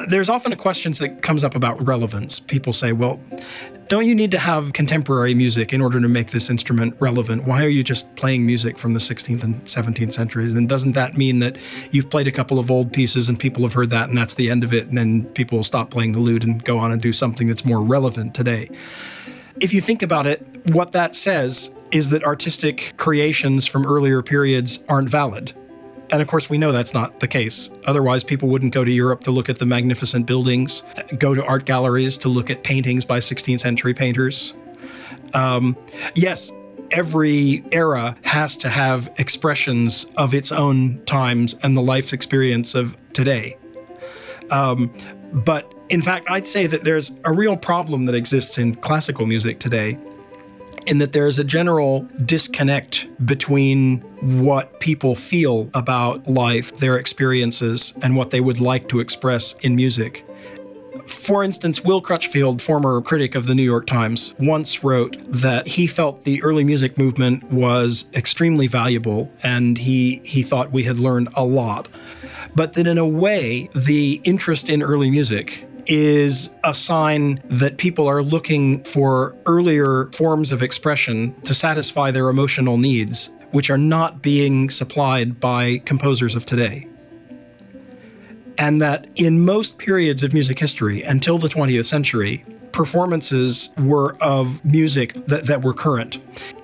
There's often a question that comes up about relevance. People say, well, don't you need to have contemporary music in order to make this instrument relevant? Why are you just playing music from the 16th and 17th centuries? And doesn't that mean that you've played a couple of old pieces and people have heard that and that's the end of it, and then people will stop playing the lute and go on and do something that's more relevant today? If you think about it, what that says is that artistic creations from earlier periods aren't valid. And of course, we know that's not the case. Otherwise, people wouldn't go to Europe to look at the magnificent buildings, go to art galleries to look at paintings by 16th century painters. Yes, every era has to have expressions of its own times and the life experience of today. But in fact, I'd say that there's a real problem that exists in classical music today, in that there's a general disconnect between what people feel about life, their experiences, and what they would like to express in music. For instance, Will Crutchfield, former critic of the New York Times, once wrote that he felt the early music movement was extremely valuable, and he thought we had learned a lot. But that in a way, the interest in early music is a sign that people are looking for earlier forms of expression to satisfy their emotional needs, which are not being supplied by composers of today. And that in most periods of music history, until the 20th century, performances were of music that were current.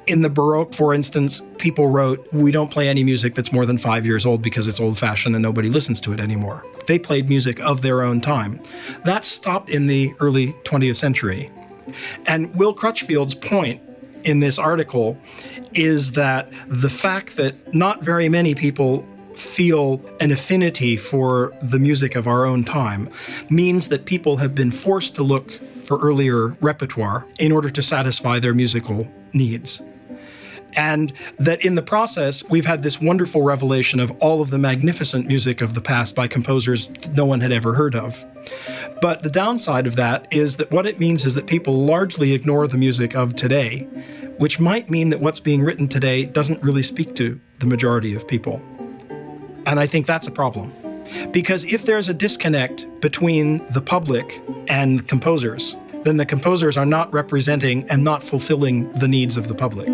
In the Baroque, for instance, people wrote, we don't play any music that's more than 5 years old because it's old-fashioned and nobody listens to it anymore. They played music of their own time. That stopped in the early 20th century. And Will Crutchfield's point in this article is that the fact that not very many people feel an affinity for the music of our own time means that people have been forced to look for earlier repertoire in order to satisfy their musical needs. And that in the process, we've had this wonderful revelation of all of the magnificent music of the past by composers no one had ever heard of. But the downside of that is that what it means is that people largely ignore the music of today, which might mean that what's being written today doesn't really speak to the majority of people. And I think that's a problem. Because if there's a disconnect between the public and composers, then the composers are not representing and not fulfilling the needs of the public.